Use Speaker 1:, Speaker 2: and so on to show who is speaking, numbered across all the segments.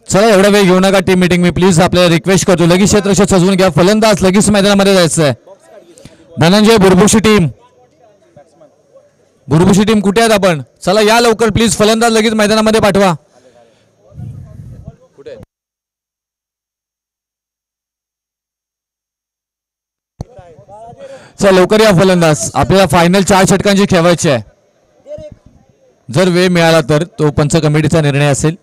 Speaker 1: चला एवढा वेळ घेऊ नका टीम मीटिंग. मी प्लीज आपल्याला रिक्वेस्ट करतो लगेच क्षेत्ररक्षक सजवून घ्या. फलंदाज लगेच मैदानामध्ये जायचं आहे. धनंजय बुरबुशी टीम, बुरबुशी टीम कुठे आहेत आपण? चला या लवकर प्लीज. फलंदाज लगेच मैदानामध्ये पाठवा. चला लवकर या फलंदाज. आपल्याला फायनल 4 षटकांची खेळवायची आहे. जर वेळ मिळाला तर तो पंच कमिटीचा निर्णय असेल.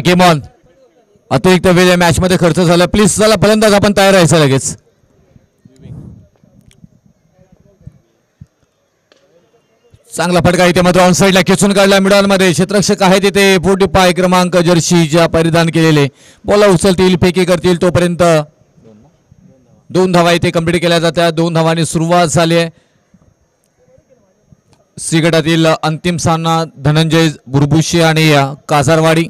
Speaker 1: Game on. अतिरिक्त वेळ या मॅच मध्ये खर्च झाला. प्लीज चला फलंदाज आपण तयार राहायचं लगेच. चांगला फटका इथे मात्र ऑन साईडला खेचून काढला. मिडॉलमध्ये क्षेत्ररक्षक आहेत तिथे 45 क्रमांक जर्सीच्या परिधान केलेले. बॉला उचलतील, फेकी करतील तोपर्यंत 2 धावा इथे कंप्लीट केल्या जात्या. 2 धावांनी सुरुवात झाली आहे. सी गटातील अंतिम सामना धनंजय बुरबुशी आणि कासारवाडी.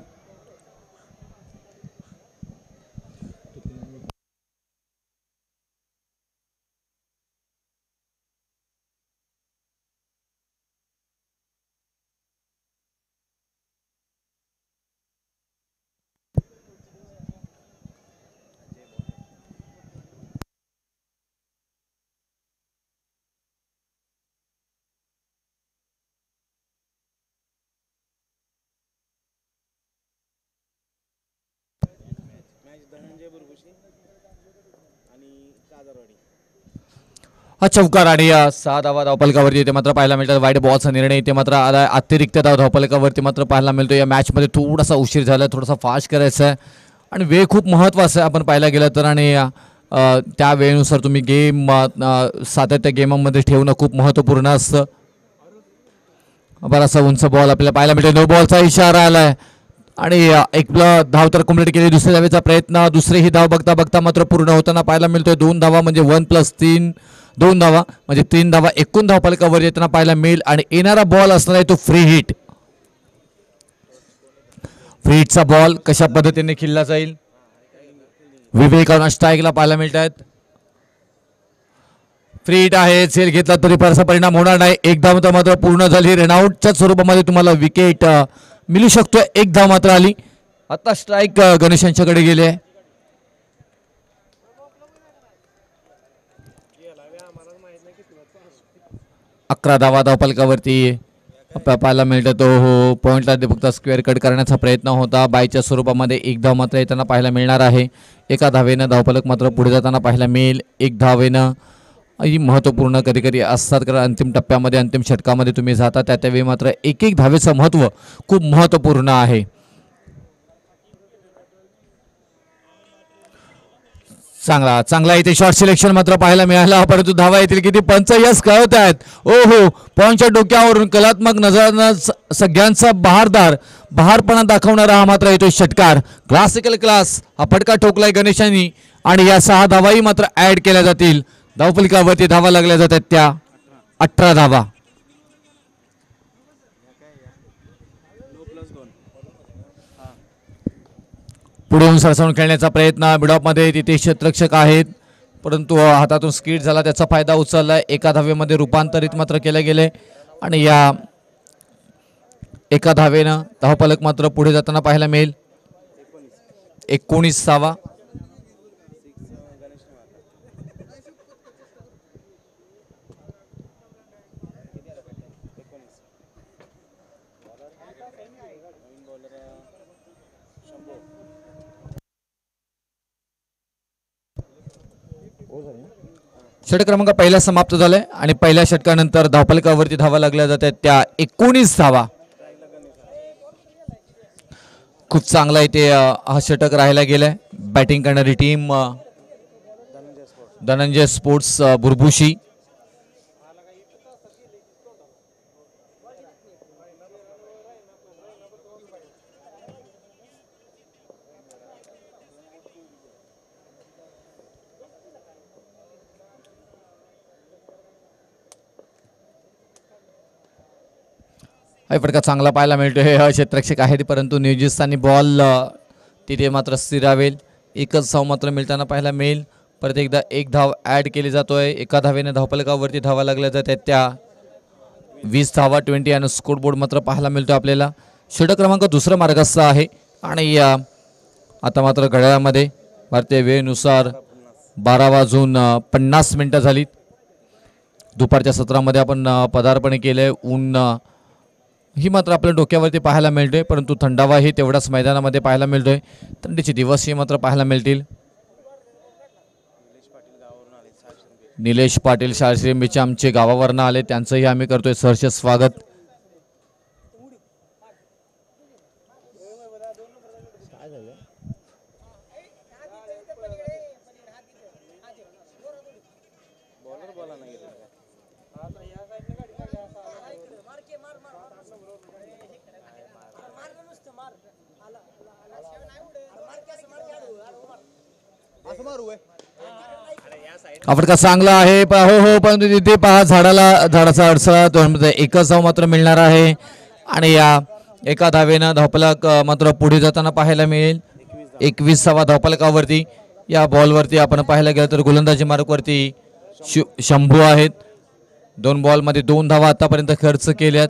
Speaker 1: हा चौकार आणि 6 धावा धावपलकावरती इथे मात्र पाहायला मिळतात. वाईट बॉलचा निर्णय इथे मात्र आला. अतिरिक्त धाव धावपलकावरती मात्र पाहायला मिळतो. या मॅचमध्ये थोडासा उशीर झाला, थोडासा फास्ट करायचा आहे आणि वेळ खूप महत्त्वाचा आहे आपण पाहायला गेलं तर. आणि त्या वेळेनुसार तुम्ही गेम सातत्य गेमामध्ये ठेवणं खूप महत्त्वपूर्ण असतं. बराचसा उंच बॉल आपल्याला पाहायला मिळतो. नो बॉलचा इशारा आलाय आणि एक धाव तर कंप्लीट केली. दुसऱ्या धावेचा प्रयत्न, दुसरीही धाव बघता बघता मात्र पूर्ण होताना पाहायला मिळतोय. 2 धावा म्हणजे 1+3, 2 धावा म्हणजे 3 धावा एकूण धावपलकावर येताना पाहायला मिळेल. आणि येणारा बॉल असणार आहे तो फ्री हिट. फ्री हिटचा बॉल कशा पद्धतीने खेळला जाईल विवेक स्ट्राईकला पाहायला मिळत आहेत. फ्री हिट आहे. झेल घेतला तरी फारसा परिणाम होणार नाही. 1 धाव तर मात्र पूर्ण झाली. रनआउटच्या स्वरूपामध्ये तुम्हाला विकेट मिळू शकतोय. 1 धाव मात्र आली. आता स्ट्राईक गणेश यांच्याकडे गेले. 11 धावा धावपलकावरती पाहायला मिळतं. तो हो पॉईंटला फक्त स्क्वेअर कट करण्याचा प्रयत्न होता. बायच्या स्वरूपामध्ये 1 धाव मात्र येताना पाहायला मिळणार आहे. 1 धावेनं धावपलक मात्र पुढे जाताना पाहायला मिळेल. 1 धावेनं ही महत्त्वपूर्ण कधी कधी असतात, कारण अंतिम टप्प्यामध्ये अंतिम षटकामध्ये तुम्ही जाता त्यावेळी मात्र एक एक धावेचं महत्त्व खूप महत्त्वपूर्ण आहे. चांगला चांगला इथे शॉर्ट सिलेक्शन मात्र पाहायला मिळाला, परंतु धावा येतील किती पंच यस कळत आहेत. ओ हो, पॉईंटच्या डोक्यावरून कलात्मक नजरानं सगळ्यांचा बहारपणा दाखवणारा हा मात्र येतो षटकार. क्लासिकल क्लास हा फटका ठोकलाय गणेशांनी आणि या 6 धावाही मात्र ऍड केल्या जातील. धावफलकावरती धावा लागल्या जातात त्या 18 धावा. पुढे येऊन सरसावून खेळण्याचा प्रयत्न मिडऑफमध्ये, तिथे क्षेत्ररक्षक आहेत परंतु हातातून स्किट झाला, त्याचा फायदा उचललाय. एका धावेमध्ये रूपांतरित मात्र केले गेले आणि या एका धावेनं धावफलक मात्र पुढे जाताना पाहायला मिळेल. 19 धावा. षटक क्रमांक पहिला समाप्त झालाय आणि पहिल्या षटकानंतर धावफलकावरती धावा लागल्या जातात त्या 19 धावा. खूप चांगला इथे हा षटक राहायला गेलाय. बॅटिंग करणारी टीम धनंजय स्पोर्ट्स बुरबुशी. हा फटका चांगला पाहायला मिळतोय. क्षेत्ररक्षक आहेत परंतु न्यूझीलंडनी बॉल तिथे मात्र स्थिरावेल. एकच धाव मात्र मिळताना पाहायला मिळेल. परत एकदा एक धाव ॲड केली जातोय. एका धावेने धावफलकावरती धावा लागल्या जातात त्या 20 धावा. 20 आणि स्कोर बोर्ड मात्र पाहायला मिळतोय आपल्याला. षटक क्रमांक दुसरा मार्गाचा आहे आणि आता मात्र घड्याळामध्ये भारतीय वेळेनुसार 12:50 झालीत. दुपारच्या सत्रामध्ये आपण पदार्पण केलंय. ऊन ही मात्र आपल्या डोक्यावरती पाहायला मिळतोय परंतु थंडावाही तेवढाच मैदानामध्ये पाहायला मिळतोय. थंडीचे दिवसही मात्र पाहायला मिळतील. निलेश पाटील शाळश्रींबीचे आमचे गावावरनं आले, त्यांचंही आम्ही करतोय सहर्ष स्वागत. फटका चांगला आहे हो हो, परंतु तिथे पहा झाडाचा अडसळा. एकच धाव मात्र मिळणार आहे आणि या एका धावेनं धावफलक मात्र पुढे जाताना पाहायला मिळेल. 21 धावफलकावरती. या बॉलवरती आपण पाहायला गेलं तर गोलंदाजी मार्कवरती शंभू आहेत. 2 बॉलमध्ये 2 धावा आतापर्यंत खर्च केल्यात.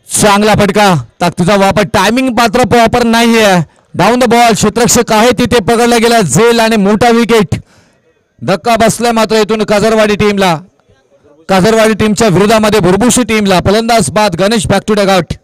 Speaker 1: चांगला फटका, ताकदीचा वापर, टायमिंग पात्र प्रॉपर नाहीये. डाऊन द बॉल, क्षेत्ररक्षक आहे तिथे पकडला गेला झेल आणि मोठा विकेट. धक्का बसलाय मात्र इथून काजरवाडी टीमला. काजरवाडी टीमच्या विरोधामध्ये बुरबुशी टीमला. फलंदाज बाद गणेश बॅक टू डगआउट.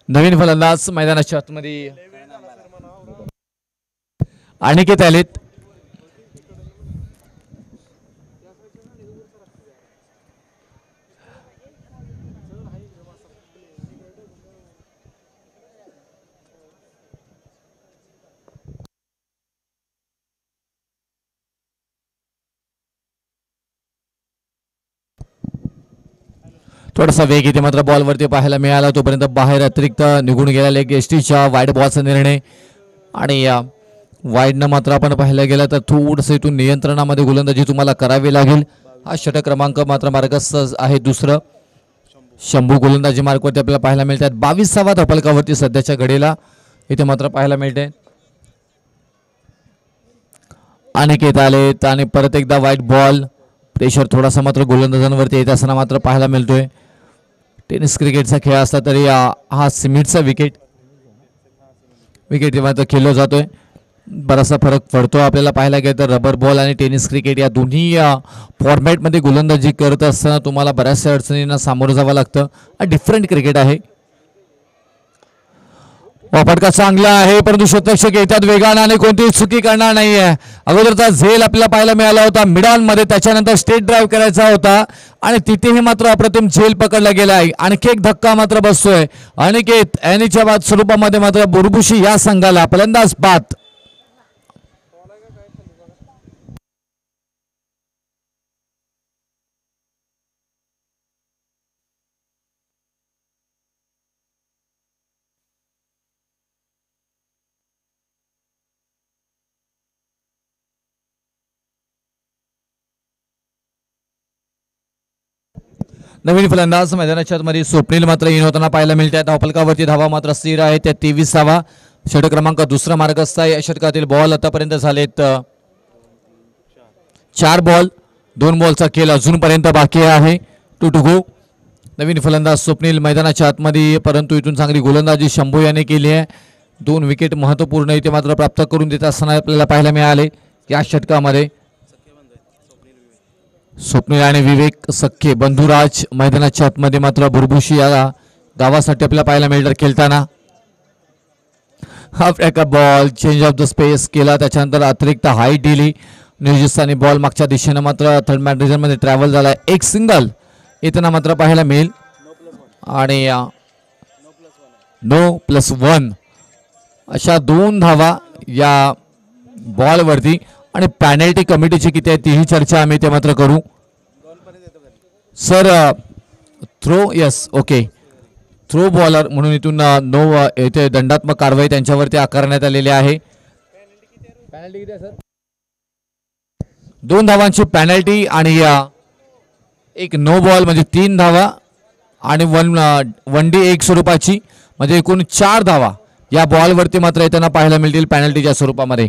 Speaker 1: नवीन फलंदाज मैदानाच्या आतमध्ये अनिकेत आलेत. थोडासा वेग इथे मात्र बॉलवरती पाहायला मिळाला. तोपर्यंत बाहेर अतिरिक्त निघून गेला लेग एसटीच्या वाईड बॉलचा निर्णय. आणि या वाईडनं मात्र आपण पाहायला गेलं तर थोडंसं इथून नियंत्रणामध्ये गोलंदाजी तुम्हाला करावी लागेल. हा षटक क्रमांक मात्र मार्गस्थ आहे दुसरं. शंभू गोलंदाजी मार्कवरती आपल्याला पाहायला मिळतात. 22व्या धावफलकावरती सध्याच्या घडीला इथे मात्र पाहायला मिळते. अनिकेत आलेत आणि परत एकदा व्हाईट बॉल. प्रेशर थोडासा मात्र गोलंदाजांवरती येत असताना मात्र पाहायला मिळतोय. टेनिस क्रिकेटचा खेळ असला तरी हा सिमेंटचा विकेट मात्र खेळला जातोय. बराचसा फरक पडतो आपल्याला पाहायला गेलं तर. रबर बॉल आणि टेनिस क्रिकेट या दोन्ही फॉर्मॅटमध्ये गोलंदाजी करत असताना तुम्हाला बऱ्याचशा अडचणींना सामोरं जावं लागतं. डिफरंट क्रिकेट आहे. फटका चांगला आहे परंतु शतरक्षक येतात वेगानं आणि कोणतीही चुकी करणार नाहीये. अगोदरचा झेल आपल्याला पाहायला मिळाला होता मिडॉनमध्ये, त्याच्यानंतर स्टेट ड्राईव्ह करायचा होता आणि तिथेही मात्र अप्रतिम झेल पकडला गेला आहे. आणखी एक धक्का मात्र बसतोय. अनिकेत यांच्या बाद स्वरूपामध्ये मात्र बुरबुशी या संघाला फलंदाज बाद. नवीन फलंदाज मैदानाच्या मध्ये स्वप्नील मात्र इन होताना पाहायला मिळते. धावफलकावरती धावा मात्र स्थिर आहे त्या 23 धावा. षटक क्रमांक दुसरा मार्गस्थ आहे. या षटकातील बॉल आतापर्यंत झालेत 4 बॉल. 2 बॉलचा खेळ अजूनपर्यंत बाकी आहे. 2 to go. नवीन फलंदाज स्वप्नील मैदानाच्या आतमध्ये, परंतु इथून चांगली गोलंदाजी शंभू याने केली आहे. 2 विकेट महत्त्वपूर्ण इथे मात्र प्राप्त करून देत असताना आपल्याला पाहायला मिळाले या षटकामध्ये. स्वप्नील आणि विवेक सख्खे बंधुराज मैदानाच्या आतमध्ये मात्र बुरबुशी या गावासाठी आपल्याला पाहायला मिळतात खेळताना. हाफ एका ball change of the space केला, त्याच्यानंतर अतिरिक्त हाईट दिली. न्यूझिस्तानी बॉल मागच्या दिशेनं मात्र थर्ड मॅन रिजनमध्ये ट्रॅव्हल झाला. एक सिंगल येताना मात्र पाहायला मिळेल आणि No+1 अशा 2 धावा या बॉलवरती. आणि पॅनल्टी कमिटीची किती आहे तीही चर्चा आम्ही ते मात्र करू. Sir throw yes okay throw bowler म्हणून इथून इथे दंडात्मक कारवाई त्यांच्यावरती आकारण्यात आलेली आहे. 2 धावांची पॅनल्टी आणि एक नो बॉल म्हणजे 3 धावा आणि 1D 1 स्वरूपाची म्हणजे एकूण 4 धावा या बॉलवरती मात्र येताना पाहायला मिळतील पॅनल्टीच्या स्वरूपामध्ये.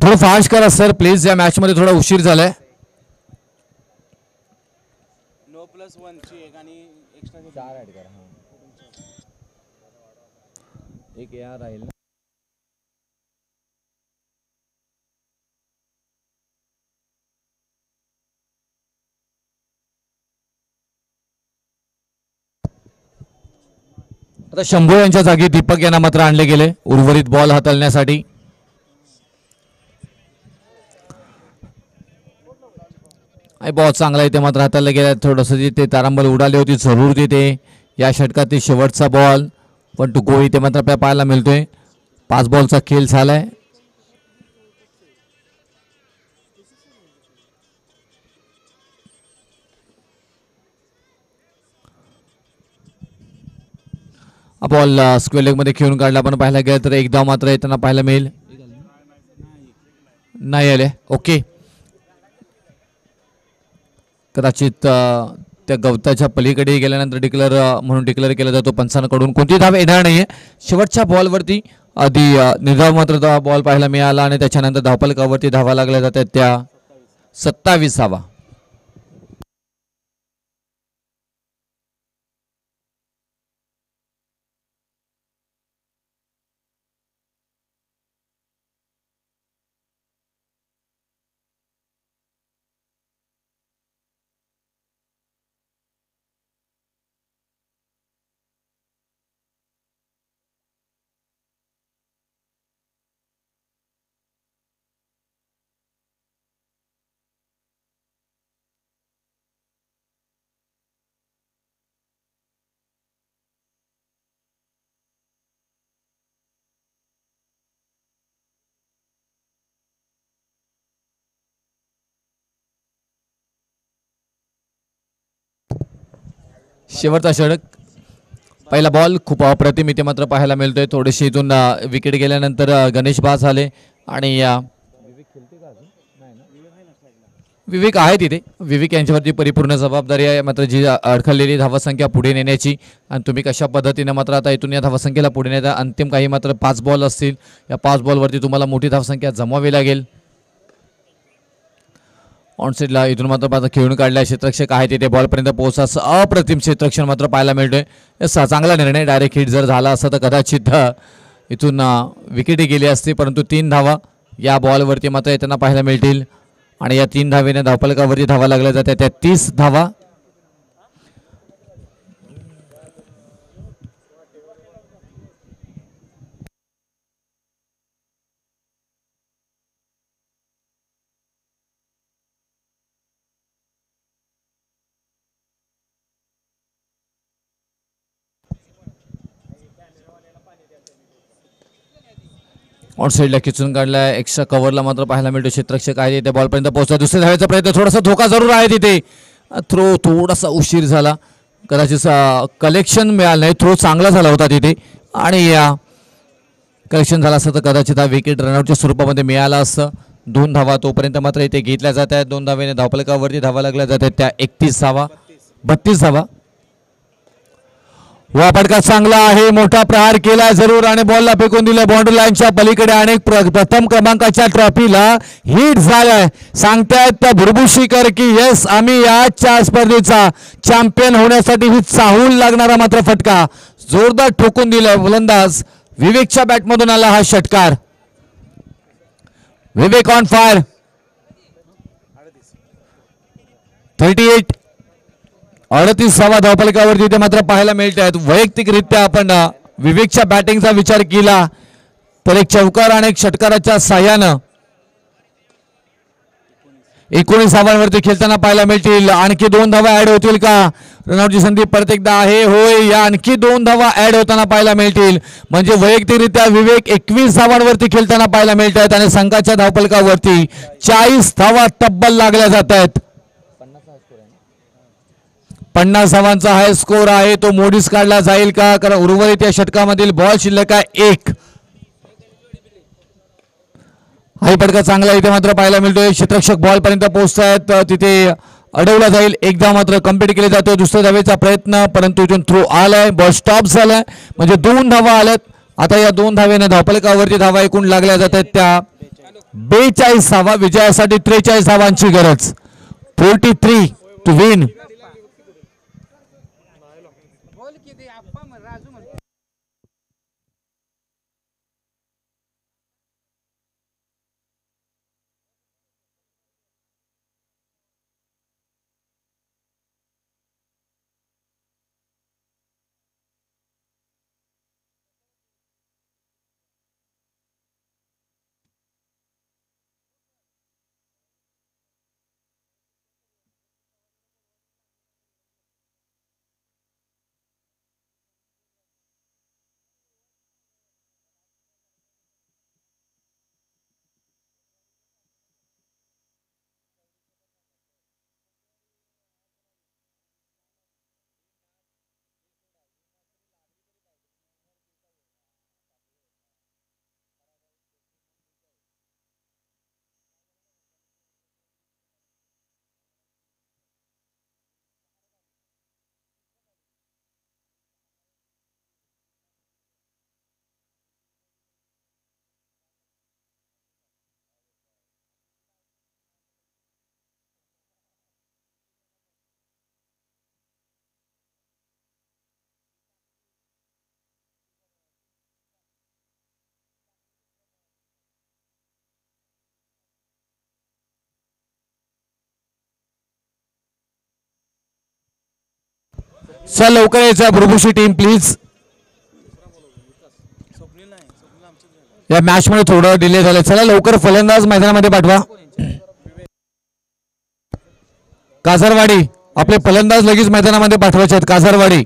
Speaker 1: थोडं फास्ट करा सर प्लीज, या मॅच मध्ये थोडा उशीर झालाय. No+1 ची एक आणि एक्स्ट्रा 4 ऍड करा. एक या राहील. आता शंभू यांच्या जागी दीपक यांना मात्र आणले गेले उर्वरित बॉल हाताळण्यासाठी. बॉल चांगला इथे मात्र हाताळला गेला. थोडंसं तिथे तारांबळ उडाली होती जरूर तिथे. या षटकातील शेवटचा बॉल 1 to go इथे मात्र आपल्याला पाहायला मिळतोय. 5 बॉलचा खेळ झालाय. बॉल स्क्वेअर लेग मध्ये खेळून काढला पण पाहायला गेलं तर एकदा मात्र येताना पाहायला मिळेल. नाही आले ओके. कदाचित त्या गवताच्या पलीकडे गेल्यानंतर डिक्लेअर केला जातो पंचांकडून. कोणती धाव येणार नाहीये. शेवटच्या बॉलवरती आधी निर्धाव मात्र बॉल पाहायला मिळाला आणि त्याच्यानंतर धावफलकावरती धावा लागल्या जातात त्या 27 धावा. शेवटचा षटक पहिला बॉल खूप अप्रतिम इथे मात्र पाहायला मिळतोय. थोडेसे इथून विकेट गेल्यानंतर गणेश बाद झाले आणि विवेक आहे तिथे. विवेक यांच्यावरती परिपूर्ण जबाबदारी आहे, मात्र जी अडखळलेली धावसंख्या पुढे नेण्याची आणि तुम्ही कशा पद्धतीने मात्र आता इथून या धावसंख्येला पुढे नेता. अंतिम काही मात्र 5 बॉल असतील. या 5 बॉलवरती तुम्हाला मोठी धावसंख्या जमवावी लागेल. ऑनसेटला इथून मात्र खेळून काढलाय. क्षेत्ररक्षक आहे तिथे बॉलपर्यंत पोहोचा. अप्रतिम क्षेत्ररक्षण मात्र पाहायला मिळतोय. चांगला निर्णय. डायरेक्ट हिट जर झाला असता तर कदाचित इथून विकेटही गेली असती, परंतु 3 धावा या बॉलवरती मात्र येताना पाहायला मिळतील आणि या 3 धावेने धावफलकावरती धावा लागल्या जातात. त्या 30 धावा. ऑन साईडला खिचून काढलाय. एक्स्ट्रा कव्हरला मात्र पाहायला मिळतो. क्षेत्ररक्षक आहे त्या बॉलपर्यंत पोहोचला. दुसऱ्या धावेचा प्रयत्न. थोडासा धोका जरूर आहे तिथे. थ्रो थोडासा उशीर झाला. कदाचित कलेक्शन मिळालं नाही. थ्रो चांगला झाला होता तिथे आणि या कलेक्शन झाला असतं तर कदाचित हा विकेट रनआउटच्या स्वरूपामध्ये मिळाला असतं. 2 धावा तोपर्यंत मात्र इथे घेतल्या जात आहेत. 2 धावेने धावफलकावरती धावा लागल्या जात आहेत. त्या 31 धावा 32 धावा. वा फटका चांगला आहे. मोठा प्रहार केला जरूर आणि बॉलला फेकून दिलं बाउंड्री लाईनच्या पलीकडे. अनेक प्रथम क्रमांकाच्या ट्रॉफीला हिट झालाय. सांगतायत त्या भुरभुशीकर की यस आम्ही याच्या स्पर्धेचा चॅम्पियन होण्यासाठी ही चाहूल लागणारा मात्र फटका जोरदार ठोकून दिलाय. फलंदाज विवेकच्या बॅटमधून आला हा षटकार. विवेक ऑन फायर. 38 38 धावफलकावरती ते मात्र पाहायला मिळत आहेत. वैयक्तिकरित्या आपण विवेकच्या बॅटिंगचा विचार केला तर एक चौकार आणि एक षटकाराच्या साह्यानं 19 धावांवरती खेळताना पाहायला मिळतील. आणखी 2 धावा ऍड होतील का? रनआउटची संधी परत एकदा आहे. होय, या आणखी 2 धावा ऍड होताना पाहायला मिळतील. म्हणजे वैयक्तिकरित्या विवेक 21 धावांवरती खेळताना पाहायला मिळत आहेत आणि संघाच्या धावफलकावरती 40 धावा तब्बल लागल्या जात आहेत. 50 धावांचा हाय स्कोर आहे. तो मोडीस काढला जाईल का? कारण उर्वरित या षटकामधील बॉल शिल्लक आहे 1. हाही फटका चांगला इथे मात्र पाहायला मिळतोय. क्षेत्ररक्षक बॉल पर्यंत पोहोचतायत. तिथे अडवला जाईल. एक धाव मात्र कंप्लीट केली जाते. दुसऱ्या धावेचा प्रयत्न, परंतु इथून थ्रो आलाय. बॉल स्टॉप झालाय. म्हणजे 2 धावा आल्यात. आता या 2 धावेने धावफलकावरती धावा एकूण लागल्या जातात त्या 42 धावा. विजयासाठी 43 धावांची गरज. 43 टू विन. चल लवकर यायचा भुरभुशी टीम प्लीज. या मॅच मध्ये थोडं डिले झालं. चला लवकर फलंदाज मैदानामध्ये पाठवा. कासारवाडी आपले फलंदाज लगेच मैदानामध्ये पाठवायचे आहेत. कासारवाडी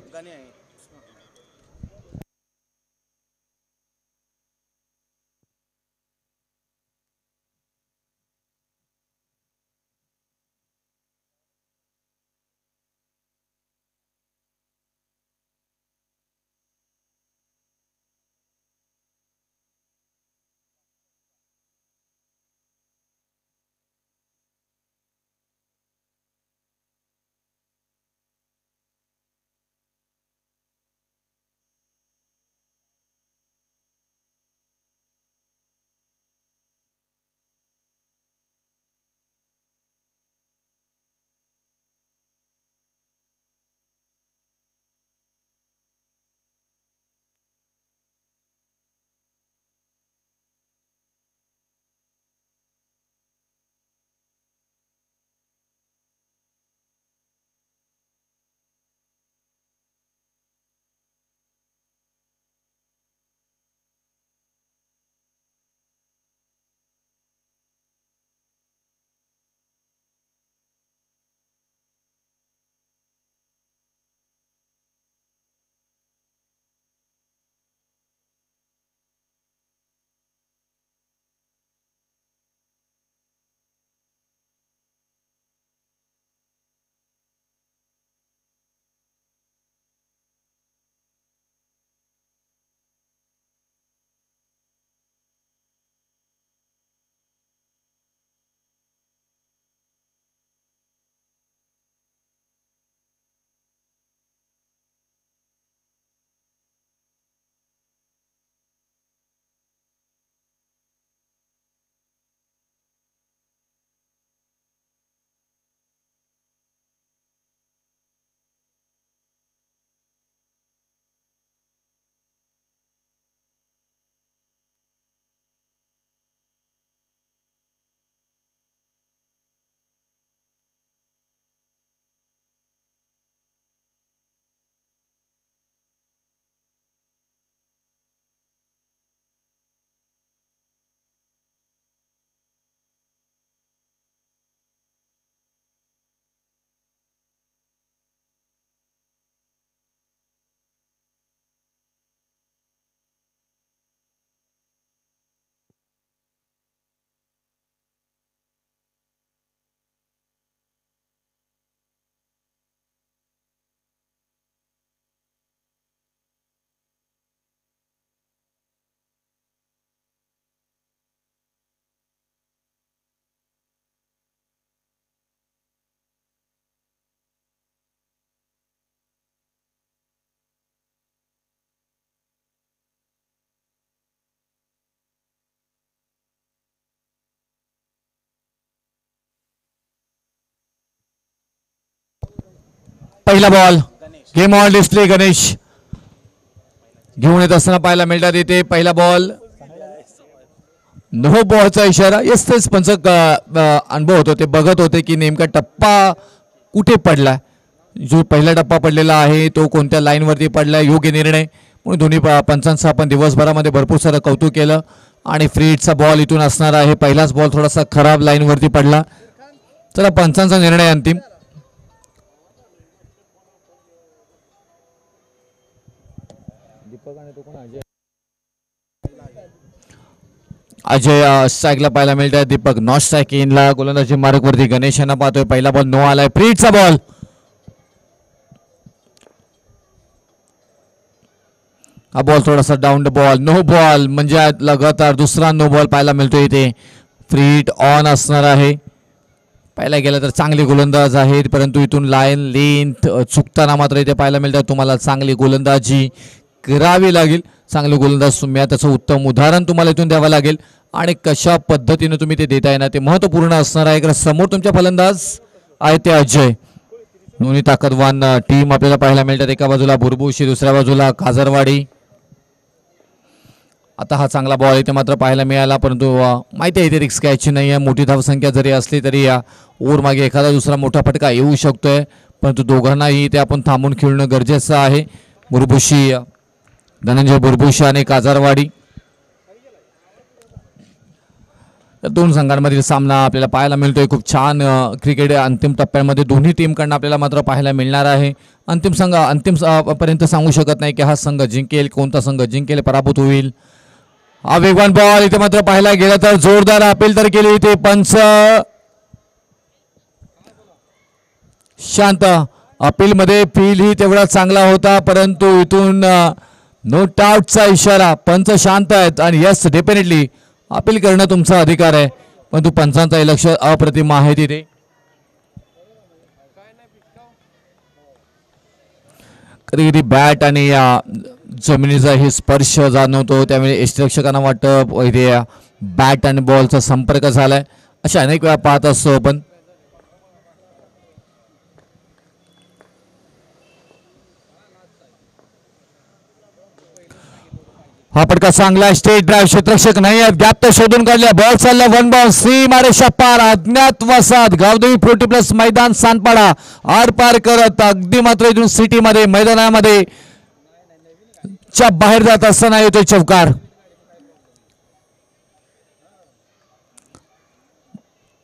Speaker 1: पहिला ball game on display Ganesh घेऊन येत असताना पाहायला मिळतात इथे पहिला बॉल नो बॉलचा इशारा. येस तेच पंच अनुभव होतो ते बघत होते की नेमका टप्पा कुठे पडला जो पहिला टप्पा पडलेला आहे तो कोणत्या लाईनवरती पडला योग्य निर्णय म्हणून दोन्ही पंचांचं आपण दिवसभरामध्ये भरपूर सारं कौतुक केलं. आणि फ्री हिटचा बॉल इथून असणार आहे. पहिलाच बॉल थोडासा खराब लाईनवरती पडला. चला पंचांचा निर्णय अंतिम. अजय स्ट्राईकला पाहायला मिळतंय. दीपक नॉट स्ट्राईक इनला गोलंदाजी मार्गवरती गणेश यांना पाहतोय. पहिला बॉल नो आलाय. फ्री हिटचा बॉल हा बॉल थोडासा down the ball no ball म्हणजे लगातार दुसरा नो बॉल पाहायला मिळतोय इथे. फ्री हिट ऑन असणार आहे. पाहायला गेलं तर चांगले गोलंदाज आहेत परंतु इथून लाईन लेंथ चुकताना मात्र इथे पाहायला मिळतात. तुम्हाला चांगली गोलंदाजी करावी लागेल. चांगले गोलंदाज तुम्ही त्याचं उत्तम उदाहरण तुम्हाला इथून द्यावं लागेल आणि कशा पद्धतीने तुम्ही ते देताय ना ते महत्त्वपूर्ण असणार आहे. कारण समोर तुमच्या फलंदाज आहेत ते अजय. दोन्ही ताकदवान टीम आपल्याला पाहायला मिळतात. एका बाजूला भुरभुशी दुसऱ्या बाजूला काजरवाडी. आता हा चांगला बॉल इथे मात्र पाहायला मिळाला परंतु माहिती आहे इथे रिस्क घ्यायची नाही आहे. मोठी धावसंख्या जरी असली तरी या ओव्हर मागे एखादा दुसरा मोठा फटका येऊ शकतोय परंतु दोघांनाही इथे आपण थांबून खेळणं गरजेचं आहे. भुरभुशी धनंजय भुरभुशी आणि काजारवाडी दोन संघांमधील सामना आपल्याला पाहायला मिळतोय. खूप छान क्रिकेट अंतिम टप्प्यामध्ये दोन्ही टीमकडनं आपल्याला मात्र पाहायला मिळणार आहे. अंतिम पर्यंत सांगू शकत नाही की हा संघ जिंकेल कोणता संघ जिंकेल पराभूत होईल. हा वेगवान बॉल इथे मात्र पाहायला गेला तर जोरदार अपील तर केली इथे पंच. शांत अपील मध्ये फील ही तेवढा चांगला होता परंतु इथून नो डाऊटचा इशारा. पंच शांत आहेत आणि यस डेफिनेटली अपील करणं तुमचा अधिकार आहे परंतु पंचांचं लक्ष अप्रतिम आहे तिथे. कधी कधी बॅट आणि जमिनीचा हे स्पर्श जाणवतो त्यामुळे यष्टिरक्षकांना वाटतं इथे बॅट आणि बॉलचा संपर्क झालाय. अशा अनेक वेळा पाहत असतो आपण. हा फटका चांगला स्टेट ड्राईव्ह क्षेत्ररक्षक नाही आहेत. गॅप तर शोधून काढल्या. बॉल चालला वन बाउंड सी मारेशा पार अज्ञात वसाहत गावदेवी 40+ मैदान सानपाडा आर पार करत अगदी मात्र इथून सिटीमध्ये मैदानामध्ये च्या बाहेर जात असताना येतोय चौकार.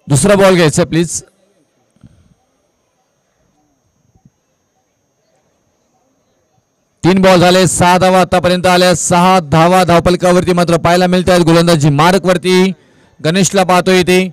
Speaker 1: दुसरा बॉल घ्यायचा प्लीज. तीन बॉल झाले 6 धावा आतापर्यंत आल्या. 6 धावा धावपलकावरती मात्र पाहायला मिळत आहेत. गोलंदाजी मार्क वरती गणेशला पाहतोय इथे.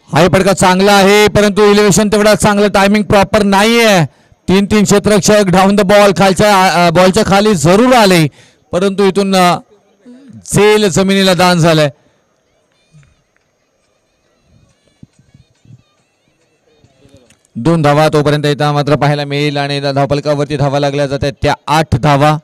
Speaker 1: हा फटका चांगला आहे परंतु इलेव्हेशन तेवढा चांगलं टायमिंग प्रॉपर नाहीये. 3 क्षेत्ररक्षक डाऊन द बॉल खालच्या बॉलच्या खाली जरूर आले परंतु इथून झेल जमिनीला दान झालंय. दोन धावा तोपर्यंत इथं मात्र पाहायला मिळेल आणि धावपलकावरती धावा लागल्या जातात त्या 8 धावा.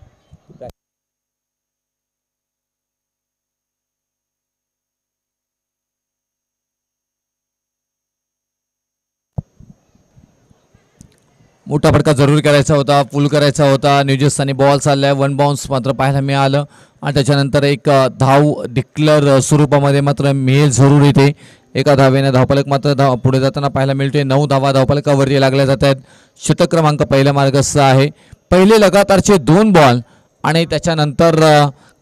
Speaker 1: मोठा फटका जरूर करायचा होता. फुल करायचा होता. न्यूझीलंडने बॉल चाललाय. वन बाउन्स मात्र पाहायला मिळालं आणि त्याच्यानंतर एक धाव डिक्लेअर स्वरूपामध्ये मात्र मिळेल जरूर इथे. एका धावेने धावपलक मात्र पुढे जाताना पाहायला मिळतोय. 9 धावा धावपलकावरती लागल्या जात आहेत. शतक क्रमांक पहिल्या मार्गस्थ आहे. पहिले लगातारचे 2 बॉल आणि त्याच्यानंतर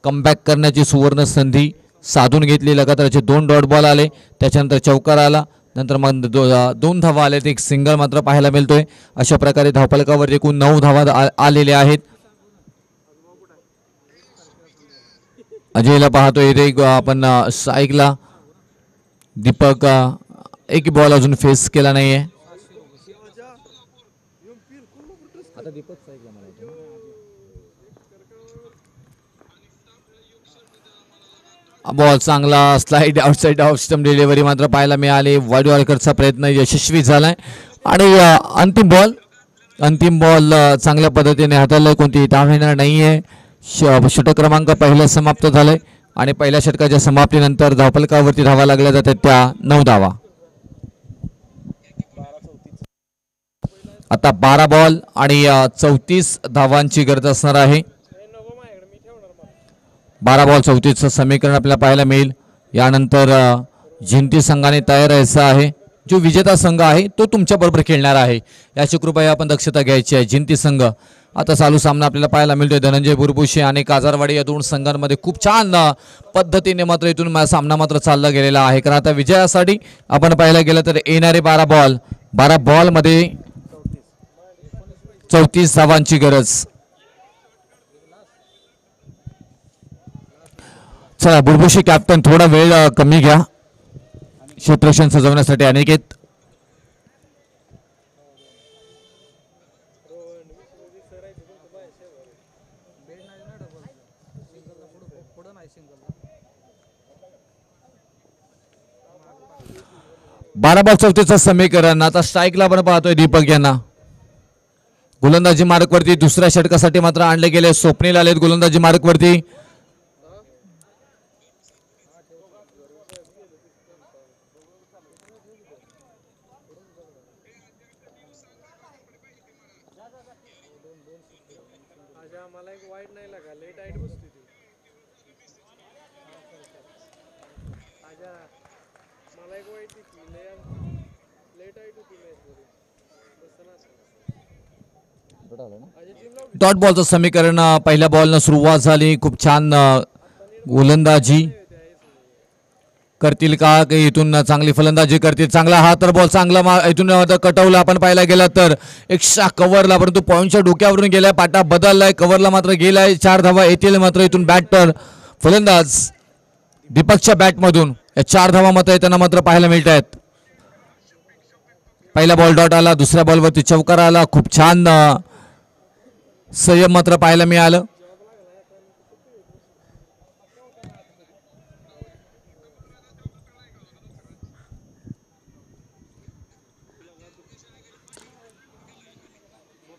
Speaker 1: कमबॅक करण्याची सुवर्ण संधी साधून घेतली. लगातारचे 2 डॉट बॉल आले त्याच्यानंतर चौकार आला नंतर मग 2 धावा आले. एक सिंगल मात्र पाहायला मिळतोय. अशा प्रकारे धावपलकावर एकूण 9 धावा आलेल्या आहेत. अजयला पाहतोय इथे आपण साईकला. दीपक एक बॉल अजून फेस केला नाहीये. बॉल चांगला slide outside off stump delivery मात्र पाहायला मिळाली. वाडीवालकरचा प्रयत्न यशस्वी झालाय आणि अंतिम बॉल चांगल्या पद्धतीने हाताळलाय. कोणती धाव येणार नाहीये. षटक क्रमांक पहिला समाप्त झालाय आणि पहिल्या षटकाच्या समाप्तीनंतर धावफलकावरती धावा लागल्या जातात त्या 9 धावा. आता 12 बॉल आणि 34 धावांची गरज असणार आहे. 12 बॉल 34चं समीकरण आपल्याला पाहायला मिळेल. यानंतर जिंती संघाने तयार राहायचं आहे. जो विजेता संघ आहे तो तुमच्या बरोबर खेळणार आहे याची कृपया आपण दक्षता घ्यायची आहे. जिंती संघ आता चालू सामना आपल्याला पाहायला मिळतोय. धनंजय बुरबुशे आणि काजारवाडी या दोन संघांमध्ये खूप छान पद्धतीने मात्र इथून सामना मात्र चालला गेलेला आहे. कारण आता विजयासाठी आपण पाहायला गेलं तर येणारे 12 बॉलमध्ये 34 धावांची गरज. चला बुरबुशे कॅप्टन थोडा वेळ कमी घ्या क्षेत्ररक्षण सजवण्यासाठी. अनिकेत बारा बॉल 34चं समीकरण. आता स्ट्राईकला आपण पाहतोय दीपक यांना. गोलंदाजी मार्कवरती दुसऱ्या षटकासाठी मात्र आणले गेले. स्वप्नील आलेत गोलंदाजी मार्कवरती. डॉट बॉलचं समीकरण. पहिल्या बॉलनं सुरुवात झाली. खूप छान गोलंदाजी करतील का इथून चांगली फलंदाजी करतील. चांगला हा तर बॉल चांगला इथून कटवला आपण पाहायला गेला तर एक्स्ट्रा कव्हरला परंतु पॉईंटच्या डोक्यावरून गेलाय. पाटा बदललाय. कव्हरला मात्र गेलाय. 4 धावा येतील मात्र इथून बॅटर फलंदाज दीपकच्या बॅटमधून या 4 धावा मात्र येताना मात्र पाहायला मिळत आहेत. पहिला बॉल डॉट आला. दुसऱ्या बॉलवरती चौकार आला. खूप छान संयम मात्र पाहायला मिळालं.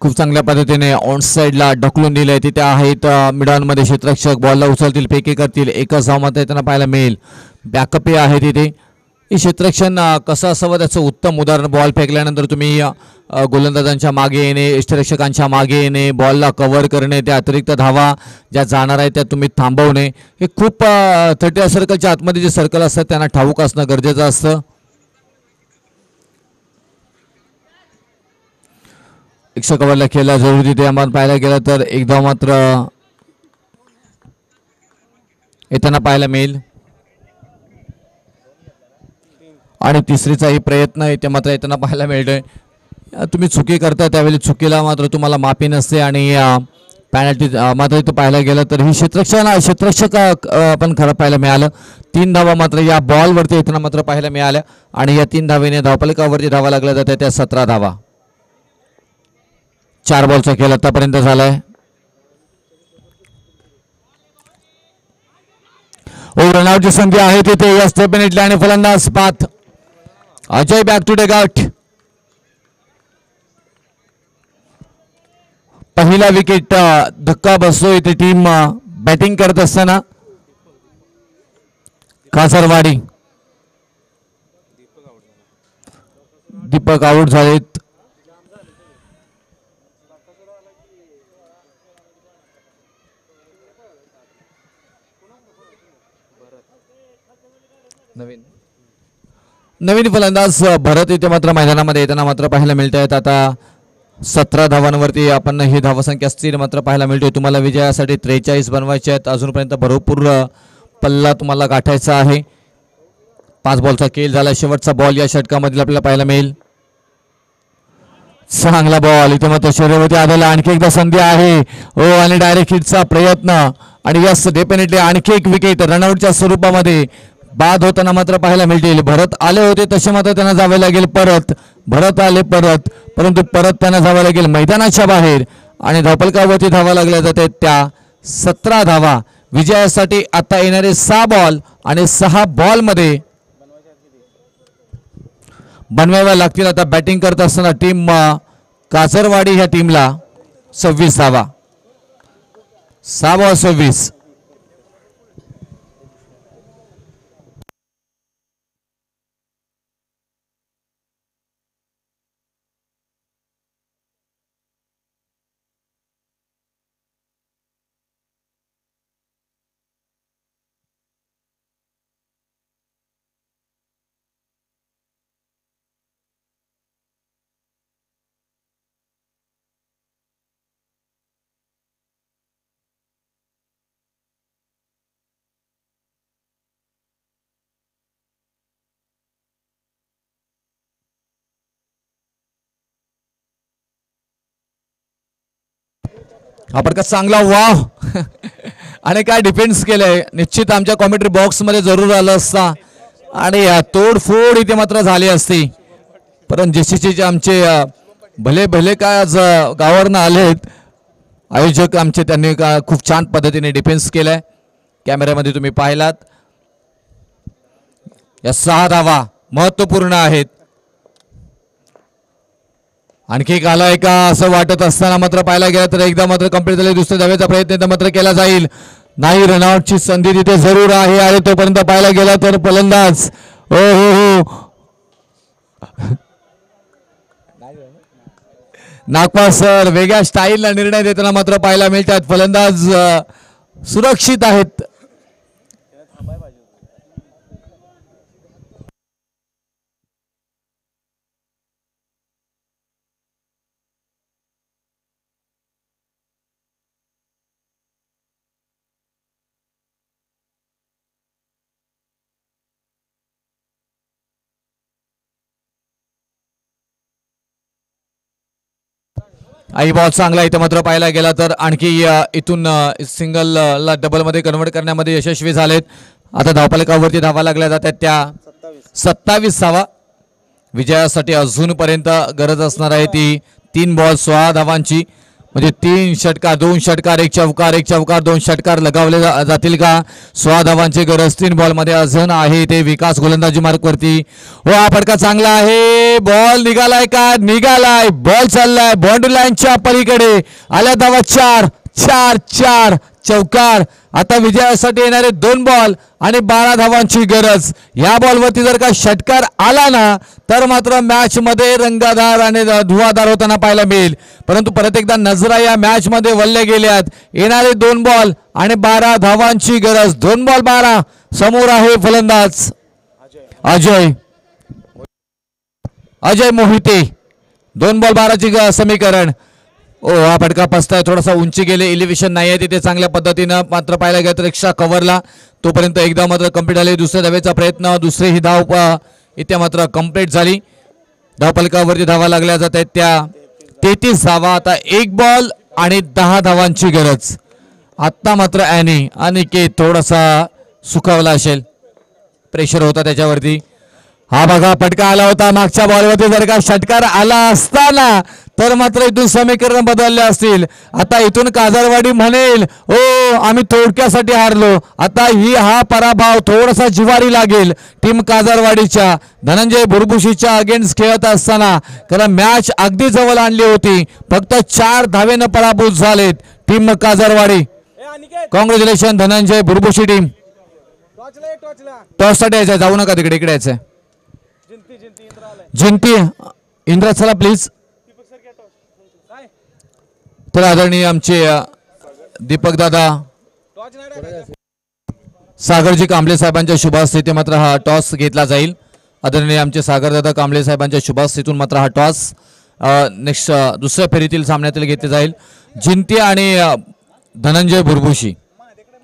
Speaker 1: खूप चांगल्या पद्धतीने ऑन साइडला ढकलून दिलंय. तिथे आहेत मिडॉनमध्ये क्षेत्ररक्षक. बॉलला उचलतील फेकी करतील. एकच धाव मात्र त्यांना पाहायला मिळेल. बॅकअप आहे तिथे. हे क्षेत्ररक्षण कसं असावं त्याचं उत्तम उदाहरण. बॉल फेकल्यानंतर तुम्ही गोलंदाजांच्या मागे येणे, यष्टिरक्षकांच्या मागे येणे, बॉलला कव्हर करणे, त्या अतिरिक्त धावा ज्या जाणार आहेत त्या तुम्ही थांबवणे. हे खूप 30 सर्कलच्या आतमध्ये जे सर्कल असतात त्यांना ठाऊक असणं गरजेचं असतं. एक्स्ट्रा कव्हरला खेळला जरुरी तिथे आपण पाहायला गेलं तर एक धाव मात्र येताना पाहायला मिळेल. आणि तिसरीचाही प्रयत्न इथे मात्र येताना पाहायला मिळतोय. तुम्ही चुकी करता त्यावेळी चुकीला मात्र तुम्हाला माफी नसते आणि पॅनल्टी मात्र इथं पाहायला गेलं तर ही क्षेत्ररक्षक आपण खरं पाहायला मिळालं. 3 धावा मात्र या बॉलवरती येताना मात्र पाहायला मिळाल्या आणि या 3 धावेने धावफलकावरती धावा लागल्या जातात त्या 17 धावा. 4 बॉलचा खेळ आतापर्यंत झालाय. रनआउटची संधी आहे तिथे. Yes definitely. आणि फलंदाज पाथ Ajay back to take out. पहिला विकेट धक्का बसतो इथे टीम बॅटिंग करत असताना. कासरवाडी दीपक आउट झालेत. नवीन फलंदाज भरत इथे मात्र मैदानामध्ये येताना मात्र पाहायला मिळत आहेत. आता 17 धावांवरती आपण ही धावसंख्या स्थिर मात्र पाहायला मिळतोय. तुम्हाला विजयासाठी 43 बनवायचे आहेत. अजूनपर्यंत भरपूर पल्ला तुम्हाला गाठायचा आहे. 5 बॉलचा खेळ झाला. शेवटचा बॉल या षटकामधील आपल्याला पाहायला मिळेल. चांगला बॉल इथे मात्र शरीरवरती आलेला. आणखी एकदा संधी आहे. हो आणि डायरेक्ट हिटचा प्रयत्न आणि यस डेफिनेटली आणखी एक विकेट रनआउटच्या स्वरूपामध्ये बाद होताना मात्र पाहायला मिळतील. भरत आले होते तसे मात्र त्यांना जावे लागेल परत. भरत आले परंतु परत त्यांना जावं लागेल मैदानाच्या बाहेर आणि धावफलकावरती धावा लागल्या जातात त्या 17 धावा. विजयासाठी आता येणारे 6 बॉल आणि 6 बॉलमध्ये बनवाव्या लागतील. आता बॅटिंग करत असताना टीम कासरवाडी ह्या टीमला 26 धावा. 6-26. हा फटका चांगला वाव आणि काय डिफेन्स केलंय. निश्चित आमच्या कॉमेंट्री बॉक्स मध्ये जरूर आलं असता आणि तोडफोड इथे मात्र झाली असती. परंतु जेसीचे आमचे भले भले काय आज गावावरनं आलेत आयोजक आमचे, त्यांनी खूप छान पद्धतीने डिफेन्स केलाय. कॅमेऱ्यामध्ये तुम्ही पाहिलात. या 6 धावा महत्वपूर्ण आहेत. आणखी एक आलाय का असं वाटत असताना मात्र पाहायला गेलं तर एकदा मात्र कंप्लीट झाले. दुसऱ्या धावेचा प्रयत्न मात्र केला जाईल. नाही, रनआउटची संधी तिथे जरूर आहे आणि तोपर्यंत पाहायला गेला तर फलंदाज हो हो हो नागपा सर वेगळ्या स्टाईलला निर्णय देताना मात्र पाहायला मिळतात. फलंदाज सुरक्षित आहेत. आई बॉल चांगला इथे मात्र पाहायला गेला तर आणखी इथून सिंगल ला डबल मध्ये कन्वर्ट करण्यामध्ये यशस्वी झालेत. आता धावफलकावरती धावा लागल्या जातात त्या 27 धावा. विजयासाठी अजूनपर्यंत गरज असणार आहे ती 3 बॉल 16 धावांची. म्हणजे 3 षटकार 2 षटकार 1 चौकार 1 चौकार 2 षटकार लगावले जातील का. 16 धावांची गरज 3 बॉल मध्ये अजून आहे. ते विकास गोलंदाजी मार्क वरती. हो, हा फटका चांगला आहे. बॉल निघालाय का. निघालाय. बॉल चाललाय बाउंड्री लाईनच्या पलीकडे. आल्या धावा 4 4 4 चौकार. आता विजयासाठी येणारे 2 बॉल आणि 12 धावांची गरज. या बॉलवरती जर का षटकार आला ना तर मात्र मॅच मध्ये रंगादार आणि धुवादार होताना पाहायला मिळेल. परंतु परत एकदा नजरा या मॅच मध्ये वळल्या गेल्यात. येणारे 2 बॉल आणि 12 धावांची गरज. 2 बॉल 12. समोर आहे फलंदाज अजय मोहिते. 2 बॉल 12ची समीकरण. ओ, हा फटका पसताय. थोडासा उंची गेले. इलिव्हेशन नाही आहे तिथे चांगल्या पद्धतीनं मात्र पाहायला गेलं तर एक्स्ट्रा कव्हरला. तोपर्यंत एकदा मात्र कंप्लीट झाले. दुसऱ्या धावेचा प्रयत्न. दुसरी ही धाव इथे मात्र कंप्लीट झाली. धावफलकावरती धावा लागल्या जात आहेत त्या 33 धावा. आता 1 बॉल आणि 10 धावांची गरज. आता मात्र अनिकेत थोडासा सुखावला असेल. प्रेशर होता त्याच्यावरती. हा बघा फटका आला होता. मागच्या बॉलवरती जर का षटकार आला असताना तर मात्र इथून समीकरण बदलले असतील. आता इथून काजरवाडी म्हणेल ओ आम्ही थोडक्यासाठी हारलो. आता हा पराभव थोडासा जिवारी लागेल टीम काजरवाडीच्या. धनंजय भुरभुशीच्या अगेन्स्ट खेळत असताना कारण मॅच अगदी जवळ आणली होती. फक्त 4 धावेनं पराभूत झालेत team Kajarwadi. Congratulation Dhananjay Bhurbhushi team. टॉससाठी यायचं. जाऊ नका तिकडे, इकडे यायचंय. जिंती इंद्रा चला प्लीज. तर आदरणीय आमचे दीपक दादा सागरजी कांबळे साहेबांच्या शुभास्थिती मात्र हा टॉस घेतला जाईल. आदरणीय आमचे सागरदादा कांबळे साहेबांच्या शुभास्थितीतून मात्र हा टॉस नेक्स्ट दुसऱ्या फेरीतील सामन्यातील घेतले जाईल. जिंती आणि धनंजय भुरभुशी.